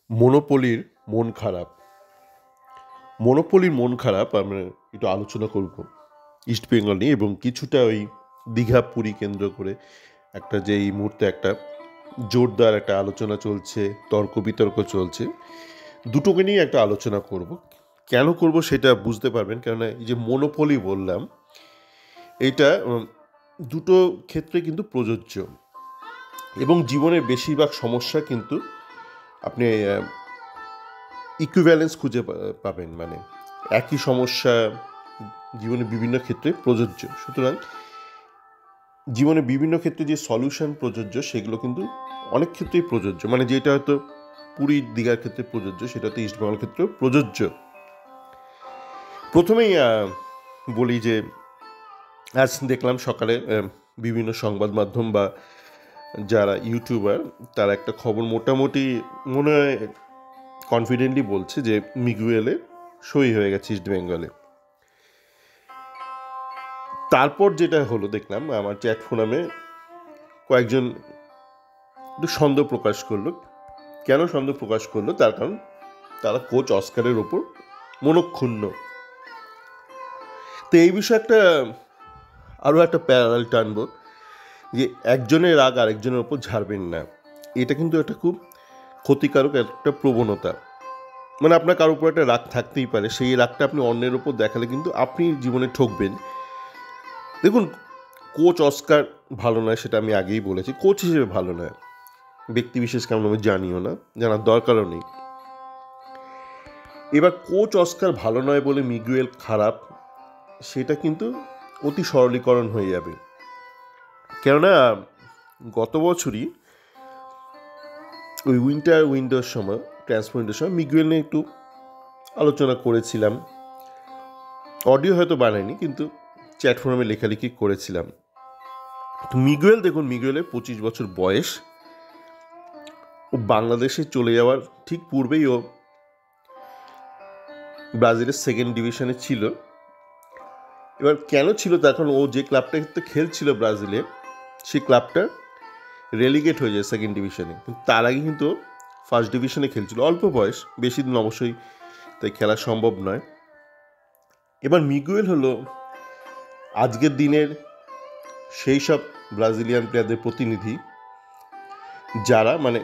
মনোপলির মন খারাপ। মনোপলির মন খারাপ আমরা একটু আলোচনা করব ইস্টবেঙ্গল নিয়ে, এবং কিছুটা ওই দীঘা পুরী কেন্দ্র করে একটা যে এই মুহূর্তে একটা জোরদার একটা আলোচনা চলছে, তর্ক বিতর্ক চলছে, দুটোকে নিয়ে একটা আলোচনা করব। কেন করব সেটা বুঝতে পারবেন, কেননা এই যে মনোপলি বললাম, এটা দুটো ক্ষেত্রে কিন্তু প্রযোজ্য, এবং জীবনের বেশিরভাগ সমস্যা কিন্তু আপনি ইকুইভ্যালেন্স খুঁজে পাবেন। মানে একই সমস্যা জীবনে বিভিন্ন ক্ষেত্রে প্রযোজ্য, সুতরাং জীবনে বিভিন্ন ক্ষেত্রে যে সলিউশন প্রযোজ্য সেগুলো কিন্তু অনেক ক্ষেত্রেই প্রযোজ্য। মানে যেটা হয়তো পুরীর দীঘার ক্ষেত্রে প্রযোজ্য, সেটা তো ইস্টবেঙ্গল ক্ষেত্রেও প্রযোজ্য। প্রথমেই বলি যে আজ দেখলাম সকালে বিভিন্ন সংবাদ মাধ্যম বা যারা ইউটিউবার তারা একটা খবর মোটামুটি মনে হয় কনফিডেন্টলি বলছে যে মিগুয়েলে সই হয়ে গেছে ইস্টবেঙ্গলে। তারপর যেটা হলো দেখলাম আমার চ্যাট ফোরামে কয়েকজন একটু সন্দেহ প্রকাশ করলো। কেন সন্দেহ প্রকাশ করলো? তার কারণ তারা কোচ অস্কারের ওপর মনক্ষুণ্ণ। তো এই বিষয়ে আরও একটা প্যারালাল টানবো যে একজনের রাগ আরেকজনের ওপর ঝাড়বেন না। এটা কিন্তু একটা খুব ক্ষতিকারক একটা প্রবণতা। মানে আপনার কারোর উপর একটা রাগ থাকতেই পারে, সেই রাগটা আপনি অন্যের ওপর দেখালে কিন্তু আপনি জীবনে ঠকবেন। দেখুন, কোচ অস্কার ভালো নয় সেটা আমি আগেই বলেছি, কোচ হিসেবে ভালো নয়, ব্যক্তি বিশেষ কেমন আমি জানিও না, জানার দরকারও নেই। এবার কোচ অস্কার ভালো নয় বলে মিগুয়েল খারাপ, সেটা কিন্তু অতি সরলীকরণ হয়ে যাবে। কেননা গত বছরই ওই উইন্টার উইন্ডোর সময়, ট্রান্সফার উইন্ডোর সময় মিগুয়েল নিয়ে একটু আলোচনা করেছিলাম। অডিও হয়তো বানাইনি, কিন্তু চ্যাট ফোরামে লেখালেখি করেছিলাম। তো মিগুয়েল, দেখুন, মিগুয়েলের 25 বছর বয়স। ও বাংলাদেশে চলে যাওয়ার ঠিক পূর্বেই ও ব্রাজিলের সেকেন্ড ডিভিশনে ছিল। এবার কেন ছিল? তার কারণ ও যে ক্লাবটাতে খেলছিল ব্রাজিলে, সেই ক্লাবটা রেলিগেট হয়ে যায় সেকেন্ড ডিভিশনে। কিন্তু তার আগে কিন্তু ফার্স্ট ডিভিশনে খেলছিল। অল্প বয়স, বেশি দিন অবশ্যই তাই খেলা সম্ভব নয়। এবার মিগুয়েল হলো আজকের দিনের সেই সব ব্রাজিলিয়ান প্লেয়ারদের প্রতিনিধি যারা মানে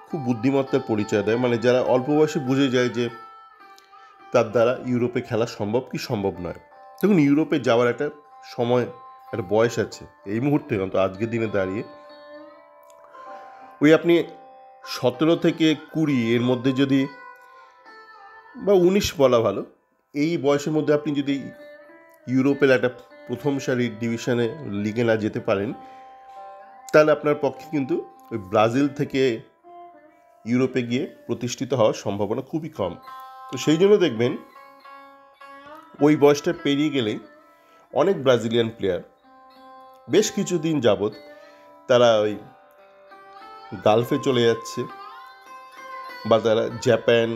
খুব বুদ্ধিমত্তার পরিচয় দেয়, মানে যারা অল্প বয়সে বুঝে যায় যে তার দ্বারা ইউরোপে খেলা সম্ভব কি সম্ভব নয়। দেখুন, ইউরোপে যাওয়ার একটা সময়, একটা বয়স আছে। এই মুহূর্তে অন্তত আজকের দিনে দাঁড়িয়ে ওই আপনি 17 থেকে 20 এর মধ্যে যদি, বা 19 বলা ভালো, এই বয়সের মধ্যে আপনি যদি ইউরোপের একটা প্রথম সারির ডিভিশনে লিগে না যেতে পারেন, তাহলে আপনার পক্ষে কিন্তু ওই ব্রাজিল থেকে ইউরোপে গিয়ে প্রতিষ্ঠিত হওয়ার সম্ভাবনা খুবই কম। তো সেই জন্য দেখবেন ওই বয়সটা পেরিয়ে গেলেই অনেক ব্রাজিলিয়ান প্লেয়ার বেশ কিছুদিন যাবৎ তারা ওই গালফে চলে যাচ্ছে, বা তারা জাপান,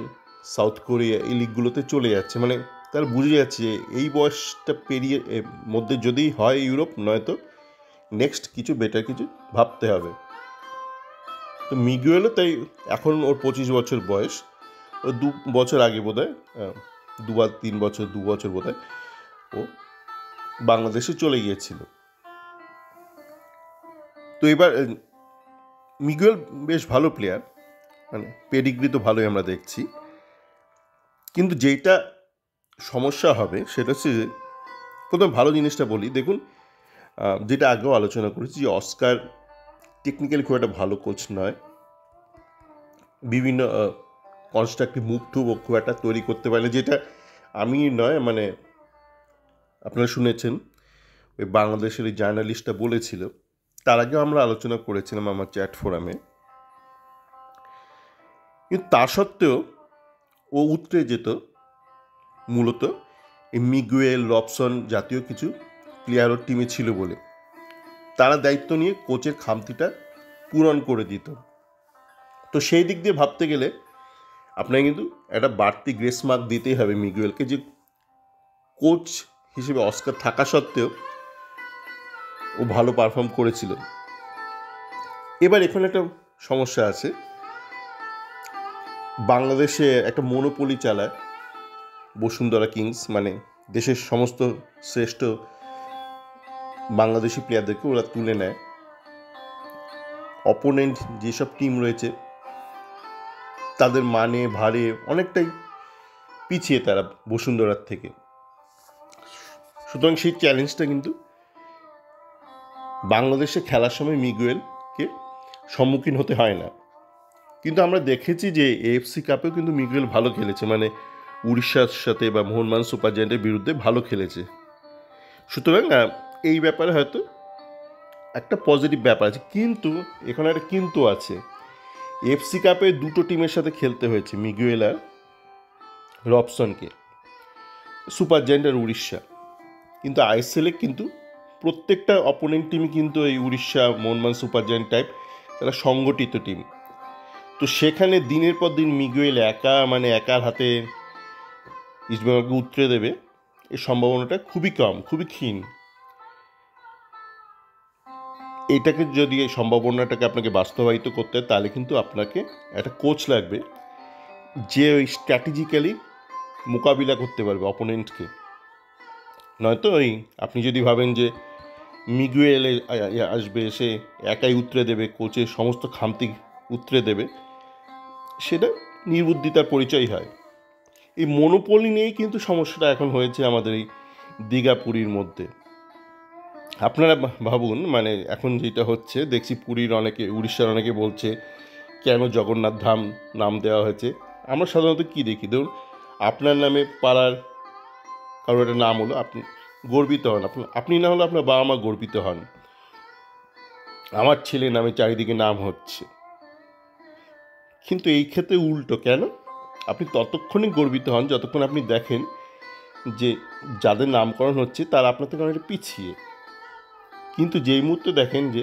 সাউথ কোরিয়া এই লিগগুলোতে চলে যাচ্ছে। মানে তারা বুঝে যাচ্ছে যে এই বয়সটা পেরিয়ে মধ্যে যদি হয় ইউরোপ, নয়তো নেক্সট কিছু বেটার কিছু ভাবতে হবে। তো মিগুয়েলও তাই, এখন ওর 25 বছর বয়স। ও 2 বছর আগে বোধ হয়, 2 বা 3 বছর, 2 বছর বোধ হয় ও বাংলাদেশে চলে গিয়েছিল। তো এবার মিগুয়েল বেশ ভালো প্লেয়ার, মানে পেডিগ্রি তো ভালোই আমরা দেখছি। কিন্তু যেটা সমস্যা হবে সেটা হচ্ছে যে, প্রথম ভালো জিনিসটা বলি, দেখুন, যেটা আগেও আলোচনা করেছি যে অস্কার টেকনিক্যালি খুব একটা ভালো কোচ নয়। বিভিন্ন কনস্ট্রাকটিভ মুভ টুভ খুব একটা তৈরি করতে পারে, যেটা আমি নয়, মানে আপনারা শুনেছেন ওই বাংলাদেশের এই জার্নালিস্টটা বলেছিল। তার আগেও আমরা আলোচনা করেছিলাম আমার চ্যাট ফোরামে। কিন্তু তা সত্ত্বেও ও উতরে যেত মূলত এই মিগুয়েল, রবসন জাতীয় কিছু প্লেয়ার ওর টিমে ছিল বলে। তারা দায়িত্ব নিয়ে কোচের খামতিটা পূরণ করে দিত। তো সেই দিক দিয়ে ভাবতে গেলে আপনাকে কিন্তু একটা বাড়তি গ্রেস মার্ক দিতেই হবে মিগুয়েলকে, যে কোচ হিসেবে অস্কার থাকা সত্ত্বেও ও ভালো পারফর্ম করেছিল। এবার এখানে একটা সমস্যা আছে, বাংলাদেশে একটা মনোপলি চালায় বসুন্ধরা কিংস, মানে দেশের সমস্ত শ্রেষ্ঠ বাংলাদেশি প্লেয়ারদেরকে ওরা তুলে নেয়। অপোনেন্ট যেসব টিম রয়েছে তাদের মানে ভারে অনেকটাই পিছিয়ে তারা বসুন্ধরার থেকে। সুতরাং সেই চ্যালেঞ্জটা কিন্তু বাংলাদেশে খেলার সময় মিগুয়েলকে সম্মুখীন হতে হয় না। কিন্তু আমরা দেখেছি যে এএফসি কাপেও কিন্তু মিগুয়েল ভালো খেলেছে, মানে উড়িষ্যার সাথে বা মোহনবাগান সুপার জায়ান্টের বিরুদ্ধে ভালো খেলেছে। সুতরাং এই ব্যাপারে হয়তো একটা পজিটিভ ব্যাপার আছে, কিন্তু এখানে একটা কিন্তু আছে। এফসি কাপে দুটো টিমের সাথে খেলতে হয়েছে মিগুয়েল আর রবসনকে, সুপার জায়ান্ট আর উড়িষ্যা। কিন্তু আইএসএলে কিন্তু প্রত্যেকটা অপোনেন্ট টিমই কিন্তু এই Orissa, Mohun Bagan super giant type, তারা সংগঠিত টিম। তো সেখানে দিনের পর দিন মিগুয়েল একার হাতে ইস্টবেঙ্গলকে উতরে দেবে, এই সম্ভাবনাটা খুবই কম, খুবই ক্ষীণ। এইটাকে যদি এই সম্ভাবনাটাকে আপনাকে বাস্তবায়িত করতে হয়, তাহলে কিন্তু আপনাকে একটা কোচ লাগবে যে ওই স্ট্র্যাটেজিক্যালি মোকাবিলা করতে পারবে অপোনেন্টকে। নয়তো ওই আপনি যদি ভাবেন যে মিগুয়েল আসবে, সে একাই উতরে দেবে, কোচের সমস্ত খামতি উতরে দেবে, সেটা নির্বুদ্ধিতার পরিচয় হয়। এই মনোপলি নিয়েই কিন্তু সমস্যাটা এখন হয়েছে আমাদের এই দীঘা পুরীর মধ্যে। আপনারা ভাবুন, মানে এখন যেটা হচ্ছে দেখছি, পুরীর অনেকে, উড়িষ্যার অনেকে বলছে কেন জগন্নাথ ধাম নাম দেওয়া হয়েছে। আমরা সাধারণত কী দেখি, ধরুন আপনার নামে পাড়ার কারোর একটা নাম হলো, আপনি গর্বিত হন, আপনি না হলে আপনার বাবা মা গর্বিত হন, আমার ছেলের নামে চারিদিকে নাম হচ্ছে। কিন্তু এই ক্ষেত্রে উল্টো কেন? আপনি ততক্ষণই গর্বিত হন যতক্ষণ আপনি দেখেন যে যাদের নামকরণ হচ্ছে তারা আপনার থেকে অনেকটা পিছিয়ে। কিন্তু যেই মুহূর্তে দেখেন যে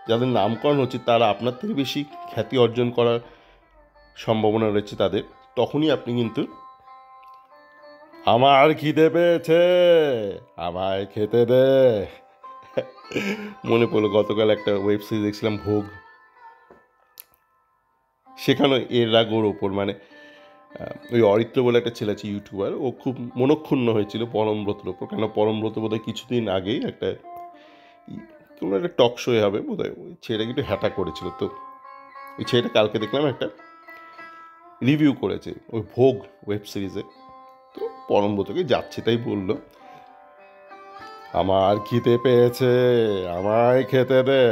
যাদের নামকরণ হচ্ছে তারা আপনার থেকে বেশি খ্যাতি অর্জন করার সম্ভাবনা রয়েছে তাদের, তখনই আপনি কিন্তু আমার খিদে পেয়েছে, আমায় খেতে দে। মনে পড়লো গতকাল একটা ওয়েব সিরিজ দেখছিলাম, ভোগ। সেখানে এর রাগ ওর ওপর, মানে ওই অরিত্র বলে একটা ছেলে আছে ইউটিউবার, ও খুব মনক্ষুণ্ণ হয়েছিল পরমব্রতর ওপর। কেন পরমব্রত বোধহয় কিছুদিন আগেই একটা কোনো একটা টক শোয়ে হবে বোধহয়, ওই ছেলেটাকে একটু হ্যাটা করেছিল। তো ওই ছেলেটা কালকে দেখলাম একটা রিভিউ করেছে ওই ভোগ ওয়েব সিরিজে। তো পরমব্রতকে যাচ্ছে তাই বলল, আমার খিদে পেয়েছে, আমায় খেতে দে।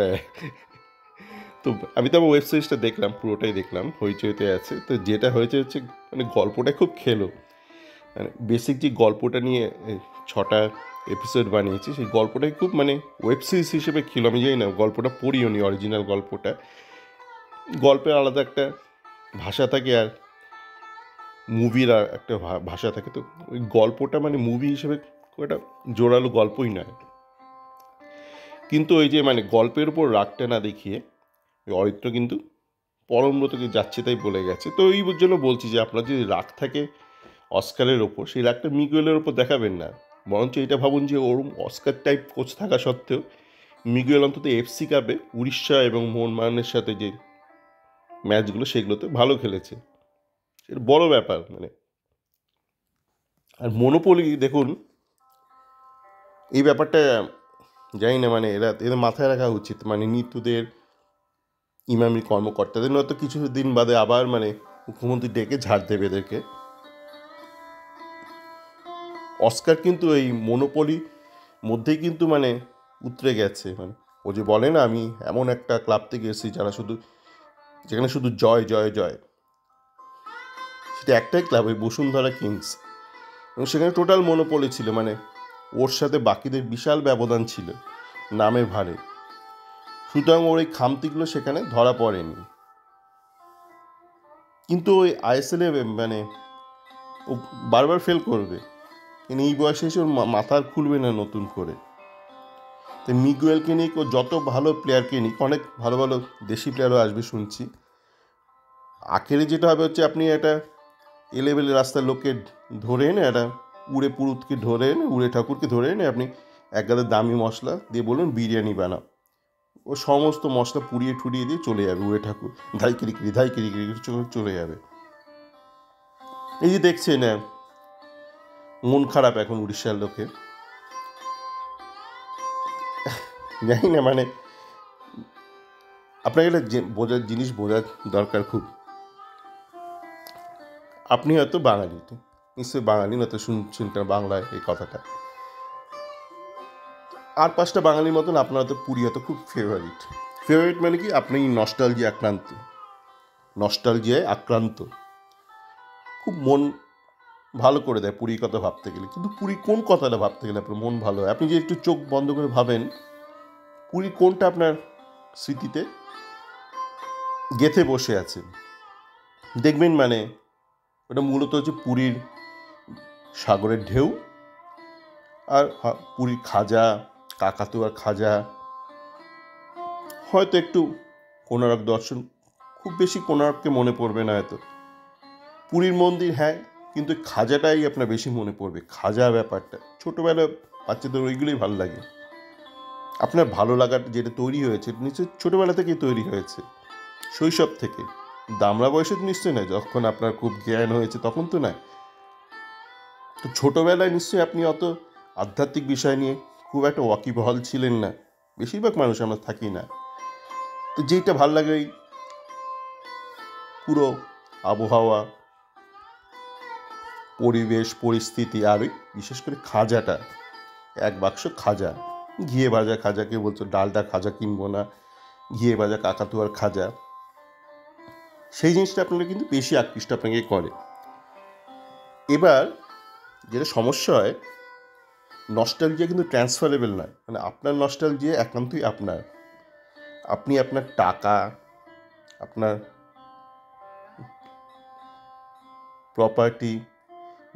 তো আমি তো আমার ওয়েব সিরিজটা দেখলাম, পুরোটাই দেখলাম, হইচইতে আছে। তো যেটা হয়েছে হচ্ছে, মানে গল্পটা খুব খেলো, মানে বেসিক যে গল্পটা নিয়ে 6টা এপিসোড বানিয়েছি, সেই গল্পটাই খুব, মানে ওয়েব সিরিজ হিসেবে খেলো। আমি জানি না, গল্পটা পড়িও নি, অরিজিনাল গল্পটা। গল্পের আলাদা একটা ভাষা থাকে আর মুভির আর একটা ভাষা থাকে। তো ওই গল্পটা মানে মুভি হিসেবে একটা জোরালো গল্পই নয়। কিন্তু ওই যে মানে গল্পের উপর রাগটা না দেখিয়ে ওই অরিত্র কিন্তু পরমব্রতকে যাচ্ছে তাই বলে গেছে। তো এই জন্য বলছি যে আপনার যদি রাগ থাকে অস্কারের ওপর, সেই রাগটা মিগুয়েলের ওপর দেখাবেন না। বরঞ্চ এটা ভাবুন যে ওরম অস্কার টাইপ কোচ থাকা সত্ত্বেও মিগুয়েল অন্তত এফসি কাপে উড়িষ্যা এবং মোহনবাগানের সাথে যে ম্যাচগুলো সেগুলোতে ভালো খেলেছে, সেটা বড় ব্যাপার। মানে আর মনোপলি দেখুন, এই ব্যাপারটা জানি না, মানে এদের মাথায় রাখা উচিত, মানে নিতুদের, ইমামি কর্মকর্তাদের, নয়তো কিছুদিন বাদে আবার মানে মুখ্যমন্ত্রী ডেকে ঝাড় দেবে এদেরকে। অস্কার কিন্তু এই মনোপলি মধ্যেই কিন্তু মানে উতরে গেছে। মানে ও যে বলে না, আমি এমন একটা ক্লাব থেকে এসেছি যেখানে শুধু জয় জয় জয়, সেটা একটাই ক্লাব, ওই বসুন্ধরা কিংস। এবং সেখানে টোটাল মনোপলি ছিল, মানে ওর সাথে বাকিদের বিশাল ব্যবধান ছিল নামের ভারে। সুতরাং ওর এই খামতিগুলো সেখানে ধরা পড়েনি। কিন্তু ওই আইএসএলে মানে ও বারবার ফেল করবে, কিন্তু এই বয়সে এসে ওর মাথা খুলবে না নতুন করে। তো মিগুয়েলকে নিক, ও যত ভালো প্লেয়ারকে নিক, অনেক ভালো ভালো দেশি প্লেয়ারও আসবে শুনছি। আখেরে যেটা হবে হচ্ছে, আপনি একটা এলেবেলে রাস্তার লোককে ধরে এনে, একটা উড়ে পুরুতকে ধরে এনে, উড়ে ঠাকুরকে ধরে এনে আপনি এক গাদা দামি মশলা দিয়ে বলুন বিরিয়ানি বানাও, ও সমস্ত মশলা পুড়িয়ে ঠুরিয়ে দিয়ে চলে যাবে। উড়ে ধাই কিরি চলে যাবে। এই যে দেখছেন মন খারাপ এখন উড়িষ্যার লোকের, জানি না মানে আপনাকে একটা বোঝার জিনিস বোঝার দরকার খুব। আপনি হয়তো বাঙালি, নিশ্চয়ই বাঙালি, নয়তো শুনছেন বাংলায় এই কথাটা। আর 5টা বাঙালির মতন আপনার হয়তো পুরী হয়তো খুব ফেভারিট। ফেভারিট মানে কি, আপনি নস্টালজিয়ায় আক্রান্ত, খুব মন ভালো করে দেয় পুরীর কথা ভাবতে গেলে। কিন্তু পুরী কোন কথাটা ভাবতে গেলে আপনার মন ভালো হয়? আপনি যে একটু চোখ বন্ধ করে ভাবেন পুরী কোনটা আপনার স্মৃতিতে গেঁথে বসে আছে, দেখবেন মানে ওটা মূলত হচ্ছে পুরীর সাগরের ঢেউ, আর পুরীর খাজা, কাকাতুয়ার খাজা, হয়তো একটু কোণার্ক দর্শন। খুব বেশি কোণার্ককে মনে পড়বে না হয়তো, পুরীর মন্দির হ্যাঁ, কিন্তু খাজাটাই আপনার বেশি মনে পড়বে। খাজা ব্যাপারটা ছোটোবেলা বাচ্চাদের ওইগুলোই ভালো লাগে। আপনার ভালো লাগাটা যেটা তৈরি হয়েছে নিশ্চয়ই ছোটোবেলা থেকেই তৈরি হয়েছে, শৈশব থেকে। দামড়া বয়সে তো নিশ্চয়ই নয়, যখন আপনার খুব জ্ঞান হয়েছে তখন তো নয়। তো ছোটোবেলায় নিশ্চয়ই আপনি অত আধ্যাত্মিক বিষয় নিয়ে খুব একটা ওয়াকিবহাল ছিলেন না, বেশিরভাগ মানুষ আমরা থাকি না। তো যেইটা ভাল লাগে ওই পুরো আবহাওয়া, পরিবেশ, পরিস্থিতি, আর ওই বিশেষ করে খাজাটা, এক বাক্স খাজা, ঘিয়ে ভাজা খাজা, কেউ বলতো ডালটা খাজা কিনবো না, ঘিয়ে ভাজা কাকাতুয়ার খাজা, সেই জিনিসটা আপনারা কিন্তু বেশি আকৃষ্ট আপনাকে করে। এবার যেটা সমস্যা হয়, নস্টালজিয়া কিন্তু ট্রান্সফারেবল নয়। মানে আপনার নস্টালজিয়া একান্তই আপনার। আপনি আপনার টাকা, আপনার প্রপার্টি,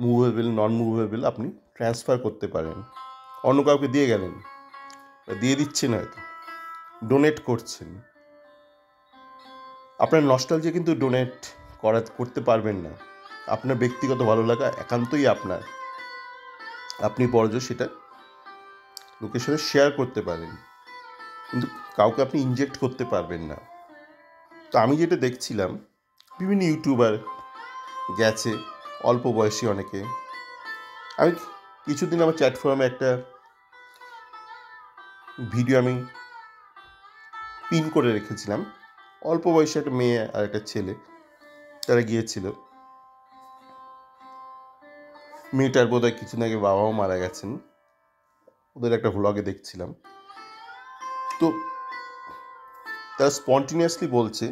মুভেবল, নন মুভেবল, আপনি ট্রান্সফার করতে পারেন। অন্য কাউকে দিয়ে গেলেন, দিয়ে দিচ্ছেন, হয়তো ডোনেট করছেন। আপনার নস্টালজিয়া কিন্তু ডোনেট করতে পারবেন না। আপনার ব্যক্তিগত ভালো লাগা একান্তই আপনার, আপনি বরঞ্চ সেটা লোকের সাথে শেয়ার করতে পারেন, কিন্তু কাউকে আপনি ইনজেক্ট করতে পারবেন না। তো আমি যেটা দেখছিলাম, বিভিন্ন ইউটিউবার গেছে, অল্প বয়সী অনেকে। আমি কিছুদিন আমার চ্যাট ফোরামে একটা ভিডিও আমি পিন করে রেখেছিলাম। অল্প বয়সী একটা মেয়ে আর একটা ছেলে, তারা গিয়েছিল। মেয়েটার বোধহয় কিছুদিন আগে বাবাও মারা গেছেন, ওদের একটা ভ্লগে দেখছিলাম। তো তারা স্পন্টিনিয়াসলি বলছে,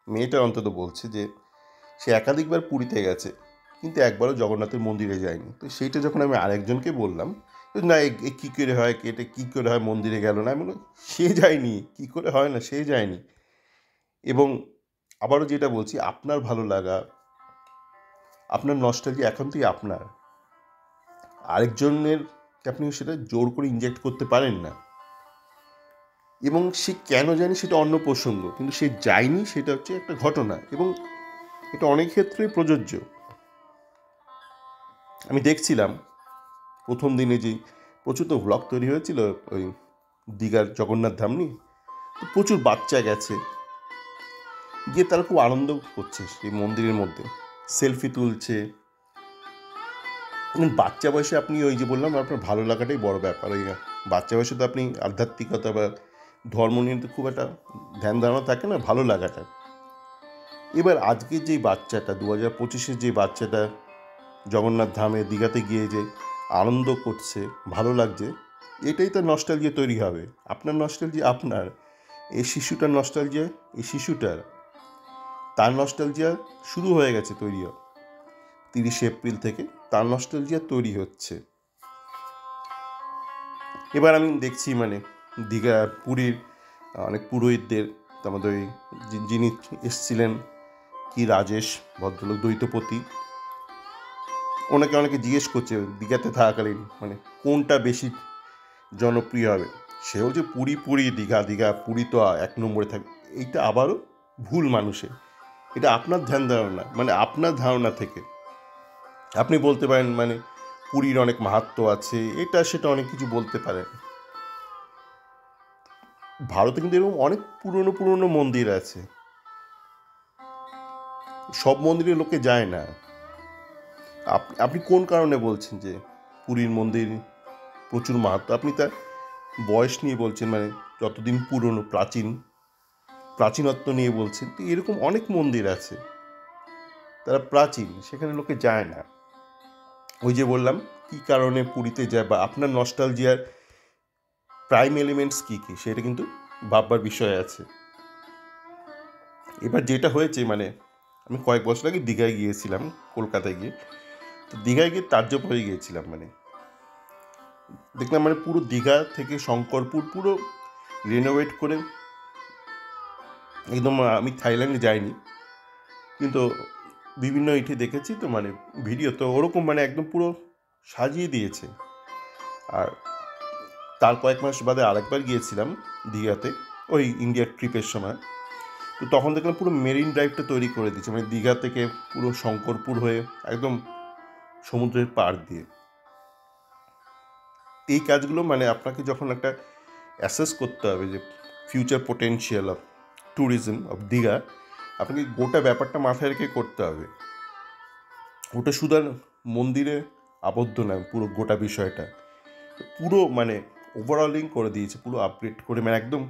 মেয়েটা অন্তত বলছে যে সে একাধিকবার পুরীতে গেছে কিন্তু একবারও জগন্নাথের মন্দিরে যায়নি। তো সেইটা যখন আমি আরেকজনকে বললাম, না কী করে হয়, এটা কী করে হয় মন্দিরে গেল না, আমি বললাম সে যায়নি, কী করে হয় না, সে যায়নি। এবং আবারও যেটা বলছি, আপনার ভালো লাগা, আপনার নস্টালজিয়া একান্তই আপনার, আরেকজনের আপনি সেটা জোর করে ইনজেক্ট করতে পারেন না। এবং সে কেন জানি সেটা অন্য প্রসঙ্গ, কিন্তু সে যায়নি সেটা হচ্ছে একটা ঘটনা, এবং এটা অনেক ক্ষেত্রে প্রযোজ্য। আমি দেখছিলাম প্রথম দিনে যে প্রচুর তো ভ্লগ তৈরি হয়েছিল ওই দীঘার জগন্নাথ ধাম নিয়ে, তো প্রচুর বাচ্চা গেছে, গিয়ে তারা খুব আনন্দ করছে সেই মন্দিরের মধ্যে, সেলফি তুলছে। বাচ্চা বয়সে আপনি ওই যে বললাম আপনার ভালো লাগাটাই বড় ব্যাপার। ওই বাচ্চা বয়সে তো আপনি আধ্যাত্মিকতা বা ধর্ম নিয়ে তো খুব একটা ধ্যান ধারণা থাকে না, ভালো লাগাটা। এবার আজকের যেই বাচ্চাটা, 2025-এর যে বাচ্চাটা জগন্নাথ ধামে দীঘাতে গিয়ে যে আনন্দ করছে, ভালো লাগছে, এটাই তো নস্টালজিয়া তৈরি হবে। আপনার নস্টালজিয়া আপনার, এই শিশুটার নস্টালজিয়া এই শিশুটার, তার নস্টালজিয়া শুরু হয়ে গেছে তৈরি, 30 এপ্রিল থেকে তার নস্টালজিয়া তৈরি হচ্ছে। এবার আমি দেখছি মানে দীঘা পুরীর অনেক পুরোহিতদের, আমাদের ওই যিনি এসছিলেন কি রাজেশ ভদ্রলোক, দ্বৈতপতি, ওনাকে অনেকে জিজ্ঞেস করছে দীঘাতে থাকাকালীন মানে কোনটা বেশি জনপ্রিয় হবে। সেও যে পুরী পুরী, দীঘা দীঘা, পুরী তো 1 নম্বরে থাকবে, এইটা আবারও ভুল মানুষের। এটা আপনার ধ্যান ধারণা, মানে আপনার ধারণা থেকে আপনি বলতে পারেন মানে পুরীর অনেক মাহাত্ম্য আছে, এটা সেটা অনেক কিছু বলতে পারেন। ভারতে কিন্তু এরকম অনেক পুরনো পুরনো মন্দির আছে, সব মন্দিরে লোকে যায় না। আপনি কোন কারণে বলছেন যে পুরীর মন্দির প্রচুর মাহাত্ম্য? আপনি তার বয়স নিয়ে বলছেন, মানে যতদিন পুরনো প্রাচীনত্ব নিয়ে বলছেন। তো এরকম অনেক মন্দির আছে, তারা প্রাচীন, সেখানে লোকে যায় না। ওই যে বললাম কী কারণে পুরীতে যায়, বা আপনার নস্টালজিয়ার প্রাইম এলিমেন্টস কী কী, সেটা কিন্তু ভাববার বিষয় আছে। এবার যেটা হয়েছে, মানে আমি কয়েক বছর আগে দীঘায় গিয়েছিলাম, কলকাতায় গিয়ে। তো দীঘায় গিয়ে তাজ্জব হয়ে গিয়েছিলাম। মানে দেখলাম, মানে পুরো দীঘা থেকে শঙ্করপুর পুরো রেনোভেট করে একদম, আমি থাইল্যান্ডে যাইনি কিন্তু বিভিন্ন ইটে দেখেছি, তো মানে ভিডিও তো ওরকম, মানে একদম পুরো সাজিয়ে দিয়েছে। আর তার কয়েক মাস বাদে আরেকবার গিয়েছিলাম দীঘাতে, ওই ইন্ডিয়ার ট্রিপের সময়। তো তখন দেখলাম পুরো মেরিন ড্রাইভটা তৈরি করে দিয়েছে, মানে দীঘা থেকে পুরো শঙ্করপুর হয়ে একদম সমুদ্রের পাড় দিয়ে। এই কাজগুলো মানে আপনাকে যখন একটা অ্যাসেস করতে হবে যে future potential of tourism of Digha, আপনাকে গোটা ব্যাপারটা মাথায় রেখে করতে হবে। ওটা শুধু আর মন্দিরে আবদ্ধ নয়, পুরো গোটা বিষয়টা পুরো মানে ওভারঅলিং করে দিয়েছে, পুরো আপগ্রেড করে, মানে একদম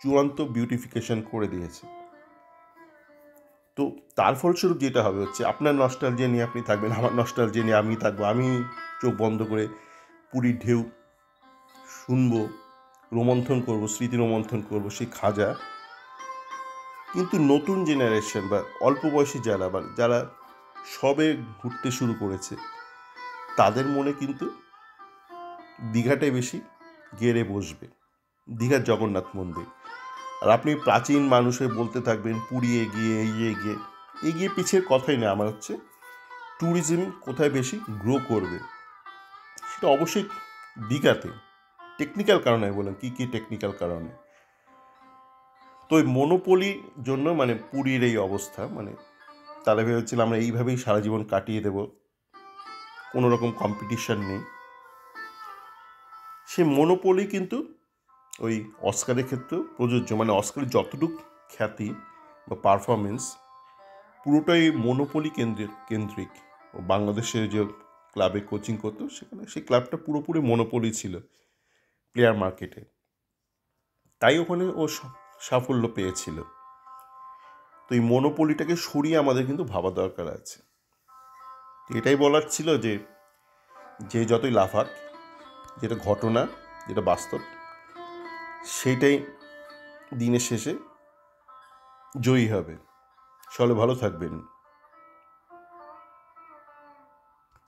চূড়ান্ত বিউটিফিকেশন করে দিয়েছে। তো তার ফলস্বরূপ যেটা হবে হচ্ছে, আপনার নস্টালজিয়া নিয়ে আপনি থাকবেন, আমার নস্টালজিয়া নিয়ে আমি থাকবো। আমি চোখ বন্ধ করে পুরীর ঢেউ শুনবো, রোমন্থন করবো, স্মৃতি রোমন্থন করবো সেই খাজা। কিন্তু নতুন জেনারেশন বা অল্প বয়সী যারা সবে ঘুরতে শুরু করেছে, তাদের মনে কিন্তু দীঘাটাই বেশি গেড়ে বসবে, দীঘার জগন্নাথ মন্দির। আর আপনি প্রাচীন মানুষের বলতে থাকবেন পুরী এগিয়ে পিছের কথাই না। আমার হচ্ছে ট্যুরিজম কোথায় বেশি গ্রো করবে, সেটা অবশ্যই দীঘাতে। টেকনিক্যাল কারণে বলেন, কী কী টেকনিক্যাল কারণে। তো ওই মনোপলির জন্য মানে পুরীর এই অবস্থা, মানে তারা ভেবেছিল আমরা এইভাবেই সারা জীবন কাটিয়ে দেব, কোনো রকম কম্পিটিশান নেই। সে মনোপলি কিন্তু ওই অস্কারের ক্ষেত্রেও প্রযোজ্য। মানে অস্কারের যতটুকু খ্যাতি বা পারফরমেন্স পুরোটাই মনোপলি কেন্দ্রিক। ও বাংলাদেশে যে ক্লাবে কোচিং করতো, সেখানে সেই ক্লাবটা পুরোপুরি মনোপলি ছিল প্লেয়ার মার্কেটে, তাই ওখানে ও সাফল্য পেয়েছিল। তো এই মনোপলিটাকে সরিয়ে আমাদের কিন্তু ভাবা দরকার আছে। এটাই বলার ছিল যে যতই লাফাক, যেটা ঘটনা, যেটা বাস্তব, সেইটাই দিনের শেষে জয়ী হবে। সকলে ভালো থাকবেন।